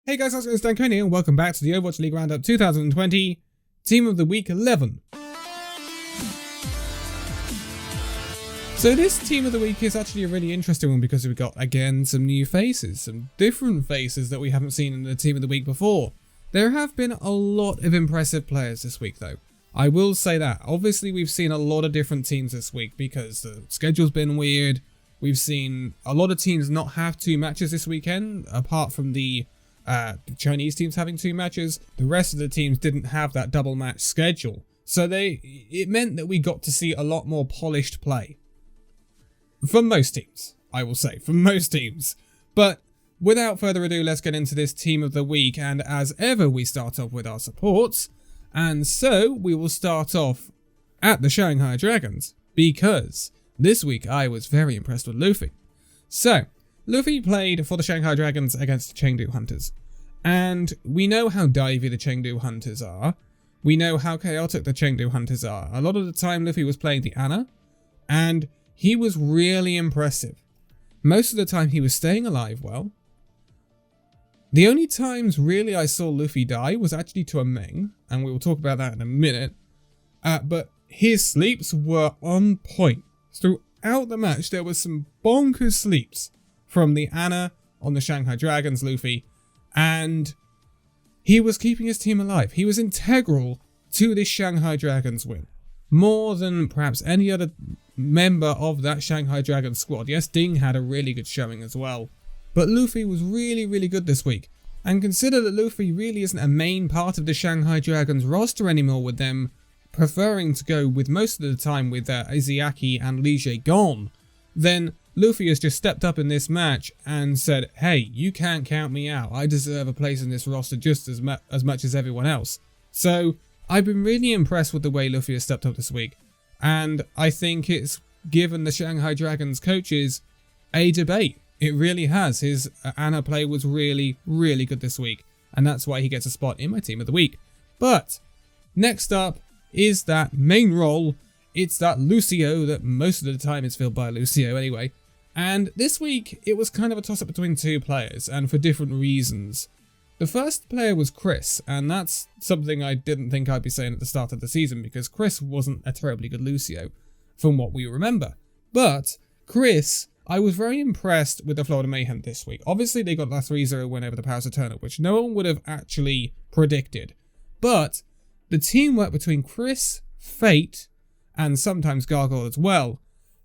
Hey guys, how's it going? It's Danconia and welcome back to the Overwatch League Roundup 2020 Team of the Week 11. So this Team of the Week is actually a really interesting one because we've got, again, some new faces, some different faces that we haven't seen in the Team of the Week before. There have been a lot of impressive players this week though. I will say that. Obviously we've seen a lot of different teams this week because the schedule's been weird. We've seen a lot of teams not have 2 matches this weekend, apart from the Chinese teams having 2 matches. The rest of the teams didn't have that double match schedule. So it meant that we got to see a lot more polished play. From most teams, I will say, from most teams. But without further ado, let's get into this Team of the Week. And as ever, we start off with our supports. And so we will start off at the Shanghai Dragons, because this week I was very impressed with Luffy. So, Luffy played for the Shanghai Dragons against the Chengdu Hunters. And we know how divey the Chengdu Hunters are. We know how chaotic the Chengdu Hunters are. A lot of the time Luffy was playing the Ana, and he was really impressive. Most of the time he was staying alive well. The only times really I saw Luffy die was actually to a Meng, and we will talk about that in a minute. But his sleeps were on point. Throughout the match there was some bonkers sleeps from the Ana on the Shanghai Dragons Luffy, and he was keeping his team alive. He was integral to this Shanghai Dragons win, more than perhaps any other member of that Shanghai Dragons squad. Yes, Ding had a really good showing as well, but Luffy was really good this week. And consider that Luffy really isn't a main part of the Shanghai Dragons roster anymore, with them preferring to go with most of the time with Izayaki and Li Jie gone. Then Luffy has just stepped up in this match and said, hey, you can't count me out. I deserve a place in this roster just as much as everyone else. So I've been really impressed with the way Luffy has stepped up this week. And I think it's given the Shanghai Dragons coaches a debate. It really has. His Ana play was really good this week. And that's why he gets a spot in my Team of the Week. But next up is that main role. It's that Lucio that most of the time is filled by Lucio anyway. And this week it was kind of a toss-up between 2 players, and for different reasons. The first player was Chris, and that's something I didn't think I'd be saying at the start of the season, because Chris wasn't a terribly good Lucio from what we remember. But Chris, I was very impressed with the Florida Mayhem this week. Obviously they got that 3-0 win over the Powers Eternal, which no one would have actually predicted. But the teamwork between Chris, Fate, and sometimes Gargoyle as well,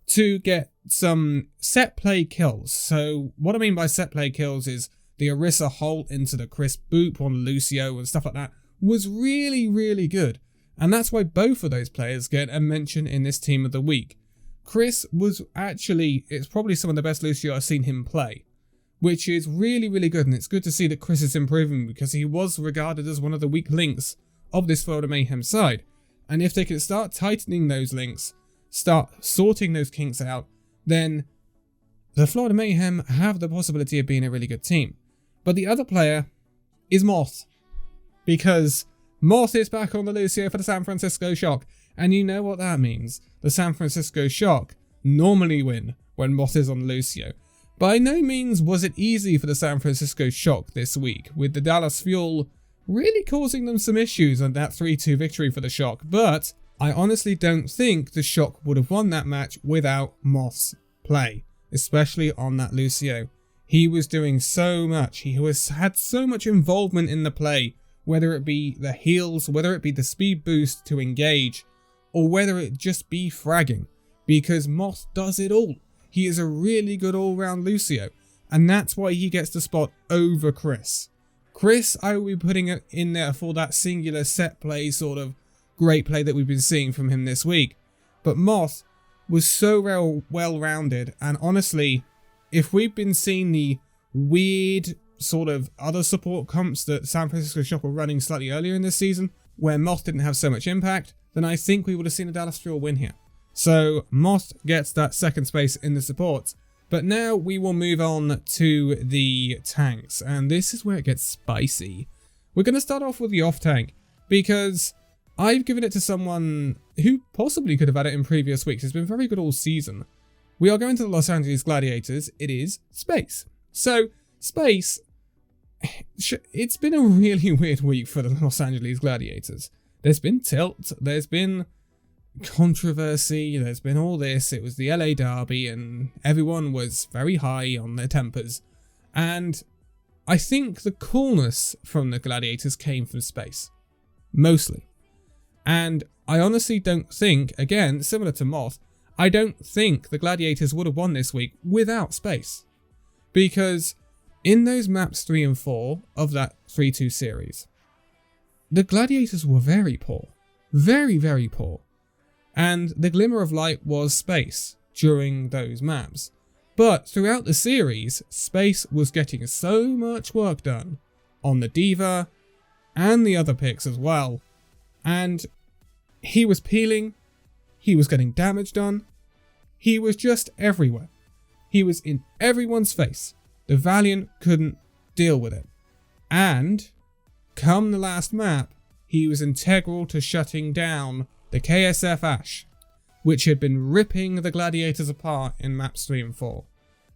to get some set play kills. So what I mean by set play kills is the Orisa Holt into the Chris Boop on Lucio and stuff like that was really good. And that's why both of those players get a mention in this Team of the Week. Chris was actually, it's probably some of the best Lucio I've seen him play, which is really good. And it's good to see that Chris is improving, because he was regarded as one of the weak links of this Florida Mayhem side. And if they can start tightening those links, start sorting those kinks out, then the Florida Mayhem have the possibility of being a really good team. But the other player is Moth, because Moth is back on the Lucio for the San Francisco Shock, and you know what that means. The San Francisco Shock normally win when Moth is on Lucio. By no means was it easy for the San Francisco Shock this week, with the Dallas Fuel really causing them some issues on that 3-2 victory for the Shock, but I honestly don't think the Shock would have won that match without Moth's play, especially on that Lucio. He was doing so much. He had so much involvement in the play, whether it be the heals, whether it be the speed boost to engage, or whether it just be fragging, because Moth does it all. He is a really good all-round Lucio, and that's why he gets the spot over Chris. Chris, I will be putting it in there for that singular set play sort of great play that we've been seeing from him this week. But Moth was so well-rounded, and honestly, if we've been seeing the weird sort of other support comps that San Francisco Shock were running slightly earlier in this season, where Moth didn't have so much impact, then I think we would have seen a Dallas Fuel win here. So Moth gets that second space in the supports. But now we will move on to the tanks, and this is where it gets spicy. We're going to start off with the off tank, because I've given it to someone who possibly could have had it in previous weeks. It's been very good all season. We are going to the Los Angeles Gladiators. It is Space. So Space it's been a really weird week for the Los Angeles Gladiators. There's been tilt, there's been controversy, there's been all this. It was the LA Derby and everyone was very high on their tempers. And I think the coolness from the Gladiators came from space. Mostly. And I honestly don't think, again, similar to Moth, I don't think the Gladiators would have won this week without space. Because in those maps 3 and 4 of that 3-2 series, the Gladiators were very poor. Very, very poor. And the glimmer of light was space during those maps. But throughout the series, space was getting so much work done on the Diva and the other picks as well. And he was peeling, he was getting damage done, he was just everywhere. He was in everyone's face. The Valiant couldn't deal with it. And come the last map, he was integral to shutting down the KSF Ash, which had been ripping the Gladiators apart in maps 3 and 4.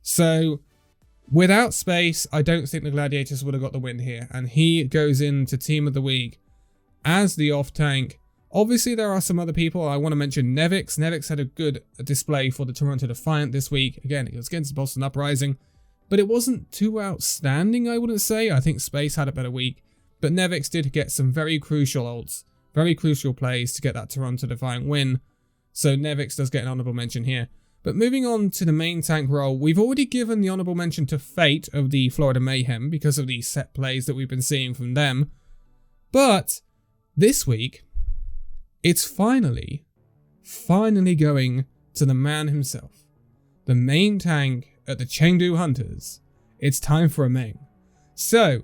So, without space, I don't think the Gladiators would have got the win here, and he goes into Team of the Week as the off-tank. Obviously, there are some other people. I want to mention Nevix. Nevix had a good display for the Toronto Defiant this week. Again, it was against Boston Uprising, but it wasn't too outstanding, I wouldn't say. I think Space had a better week, but Nevix did get some very crucial ults, very crucial plays to get that Toronto Defiant win. So Nevix does get an honourable mention here. But moving on to the main tank role, we've already given the honourable mention to Fate of the Florida Mayhem because of the set plays that we've been seeing from them. But this week, it's finally going to the man himself. The main tank at the Chengdu Hunters. It's time for a Meng. So,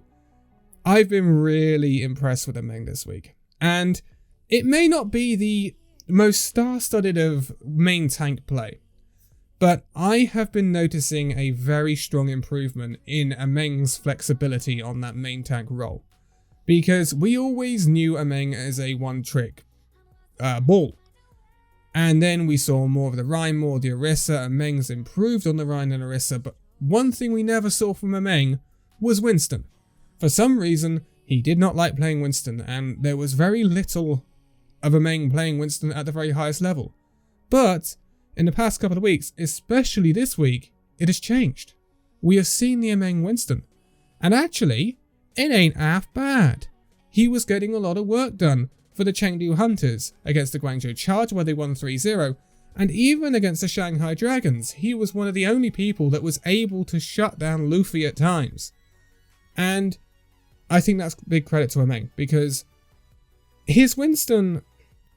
I've been really impressed with a Meng this week. And it may not be the most star-studded of main tank play, but I have been noticing a very strong improvement in a Meng's flexibility on that main tank role. Because we always knew a Meng as a one-trick ball. And then we saw more of the Rhine, more of the Orisa, and Meng's improved on the Rhine and Orisa, but one thing we never saw from a Meng was Winston. For some reason, he did not like playing Winston, and there was very little of a Meng playing Winston at the very highest level. But in the past couple of weeks, especially this week, it has changed. We have seen the Meng Winston, and actually, it ain't half bad. He was getting a lot of work done for the Chengdu Hunters against the Guangzhou Charge where they won 3-0, and even against the Shanghai Dragons, he was one of the only people that was able to shut down Luffy at times. And I think that's big credit to Meng, because his Winston,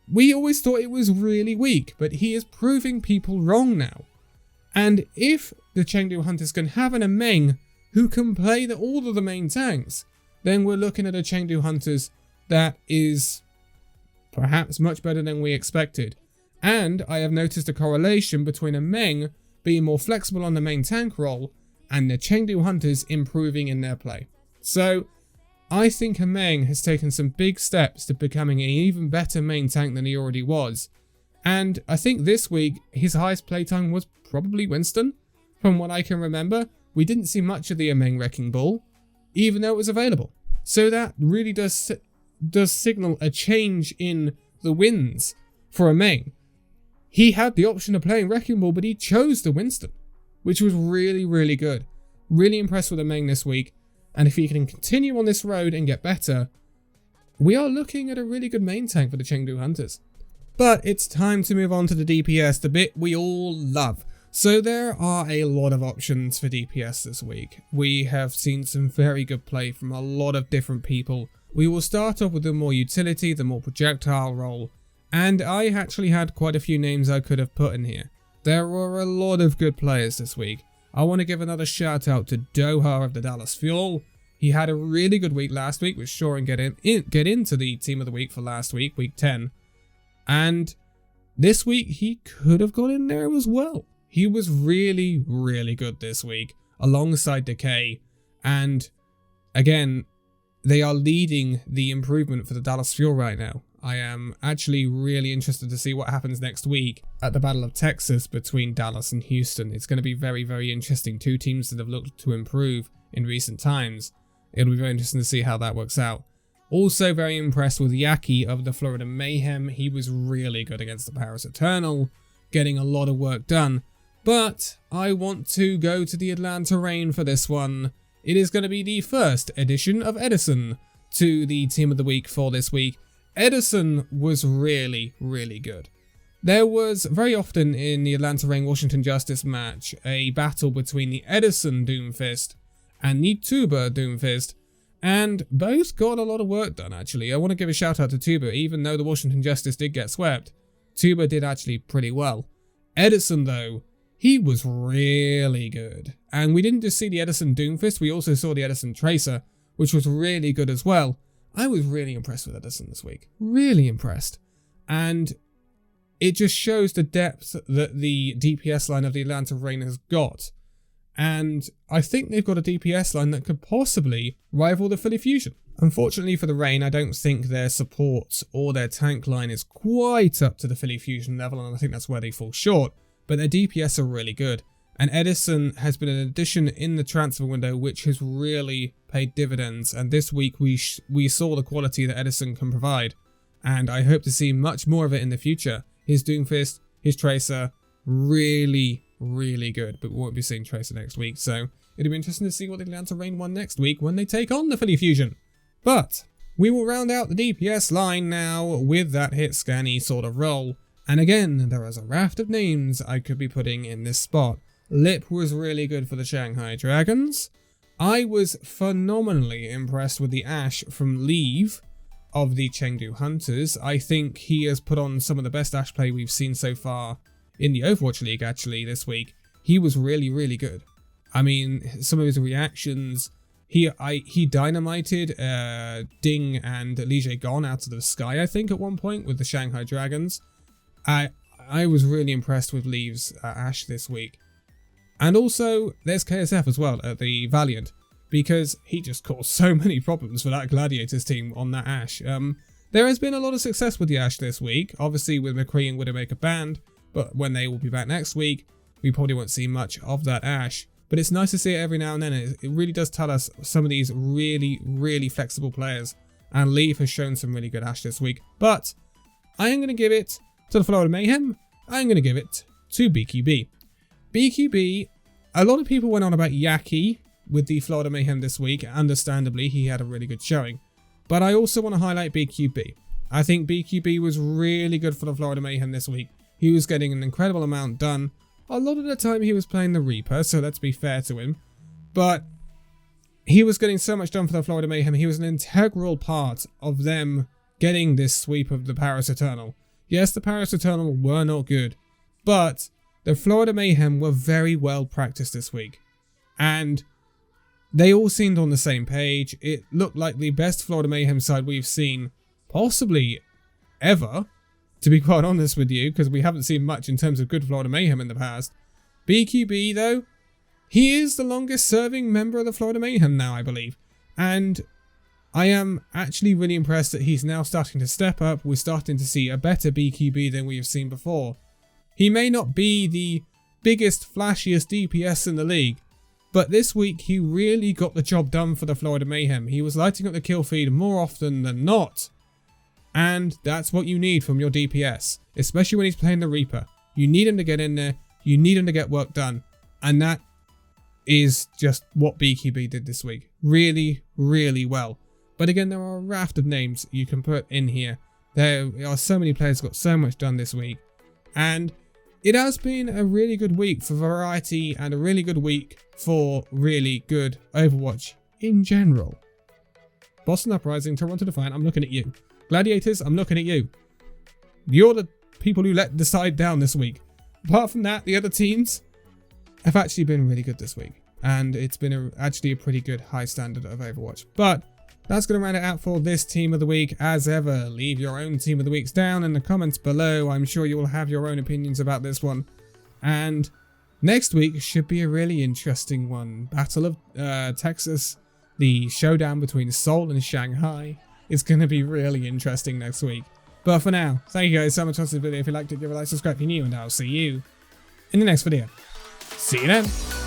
we always thought it was really weak, but he is proving people wrong now. And if the Chengdu Hunters can have an Meng who can play all of the main tanks, then we're looking at a Chengdu Hunters that is perhaps much better than we expected. And I have noticed a correlation between a Meng being more flexible on the main tank role and the Chengdu Hunters improving in their play. So I think a Meng has taken some big steps to becoming an even better main tank than he already was. And I think this week his highest playtime was probably Winston. From what I can remember, we didn't see much of the Meng Wrecking Ball, even though it was available. So that really does signal a change in the wins for a Meng. He had the option of playing Wrecking Ball, but he chose the Winston, which was really, really good. Really impressed with the Meng this week, and if he can continue on this road and get better, we are looking at a really good main tank for the Chengdu Hunters. But it's time to move on to the DPS, the bit we all love. So there are a lot of options for DPS this week. We have seen some very good play from a lot of different people. We will start off with the more utility, the more projectile role, and I actually had quite a few names I could have put in here. There were a lot of good players this week. I want to give another shout out to Doha of the Dallas Fuel. He had a really good week last week, with sure and get into the Team of the Week for last week, week 10. And this week he could have got in there as well. He was really, really good this week, alongside Decay, and again, they are leading the improvement for the Dallas Fuel right now. I am actually really interested to see what happens next week at the Battle of Texas between Dallas and Houston. It's going to be very, very interesting. Two teams that have looked to improve in recent times. It'll be very interesting to see how that works out. Also very impressed with Yaki of the Florida Mayhem. He was really good against the Paris Eternal, getting a lot of work done. But I want to go to the Atlanta Reign for this one. It is going to be the first edition of Edison to the Team of the Week for this week. Edison was really, really good. There was very often in the Atlanta Reign Washington Justice match a battle between the Edison Doomfist and the Tuba Doomfist, and both got a lot of work done actually. I want to give a shout out to Tuba, even though the Washington Justice did get swept. Tuba did actually pretty well. Edison though, he was really good. And we didn't just see the Edison Doomfist, we also saw the Edison Tracer, which was really good as well. I was really impressed with Edison this week. Really impressed. And it just shows the depth that the DPS line of the Atlanta Reign has got. And I think they've got a DPS line that could possibly rival the Philly Fusion. Unfortunately for the Reign, I don't think their support or their tank line is quite up to the Philly Fusion level, and I think that's where they fall short. But their DPS are really good. And Edison has been an addition in the transfer window which has really paid dividends. And this week we saw the quality that Edison can provide. And I hope to see much more of it in the future. His Doomfist, his Tracer, really, really good. But we won't be seeing Tracer next week. So it'll be interesting to see what the Atlanta Reign won next week when they take on the Philly Fusion. But we will round out the DPS line now with that hit-scanny sort of role. And again, there is a raft of names I could be putting in this spot. Lip was really good for the Shanghai Dragons. I was phenomenally impressed with the Ashe from Leave of the Chengdu Hunters. I think he has put on some of the best Ashe play we've seen so far in the Overwatch League actually this week. He was really, really good. I mean, some of his reactions, he dynamited Ding and Lige Gon out of the sky, I think, at one point with the Shanghai Dragons. I was really impressed with Leave's Ashe this week. And also, there's KSF as well at the Valiant, because he just caused so many problems for that Gladiators team on that Ashe. There has been a lot of success with the Ashe this week, obviously with McCree and Widowmaker banned, but when they will be back next week, we probably won't see much of that Ashe. But it's nice to see it every now and then. It really does tell us some of these really, really flexible players. And Leave has shown some really good Ashe this week. But I am going to give it to the Florida Mayhem. I'm going to give it to BQB. BQB, a lot of people went on about Yaki with the Florida Mayhem this week. Understandably, he had a really good showing. But I also want to highlight BQB. I think BQB was really good for the Florida Mayhem this week. He was getting an incredible amount done. A lot of the time he was playing the Reaper, so let's be fair to him. But he was getting so much done for the Florida Mayhem. He was an integral part of them getting this sweep of the Paris Eternal. Yes, the Paris Eternal were not good, but the Florida Mayhem were very well practiced this week. And they all seemed on the same page. It looked like the best Florida Mayhem side we've seen, possibly ever, to be quite honest with you, because we haven't seen much in terms of good Florida Mayhem in the past. BQB, though, he is the longest serving member of the Florida Mayhem now, I believe. And I am actually really impressed that he's now starting to step up. We're starting to see a better BQB than we have seen before. He may not be the biggest, flashiest DPS in the league, but this week he really got the job done for the Florida Mayhem. He was lighting up the kill feed more often than not. And that's what you need from your DPS, especially when he's playing the Reaper. You need him to get in there, you need him to get work done, and that is just what BQB did this week. Really, really well. But again, there are a raft of names you can put in here. There are so many players got so much done this week. And it has been a really good week for variety and a really good week for really good Overwatch in general. Boston Uprising, Toronto Defiant, I'm looking at you. Gladiators, I'm looking at you. You're the people who let the side down this week. Apart from that, the other teams have actually been really good this week. And it's been actually a pretty good high standard of Overwatch. But that's going to round it out for this Team of the Week. As ever, leave your own Team of the Weeks down in the comments below. I'm sure you will have your own opinions about this one. And next week should be a really interesting one. Battle of Texas. The showdown between Seoul and Shanghai. It's going to be really interesting next week. But for now, thank you guys so much for watching this video. If you liked it, give it a like, subscribe if you're new, and I'll see you in the next video. See you then.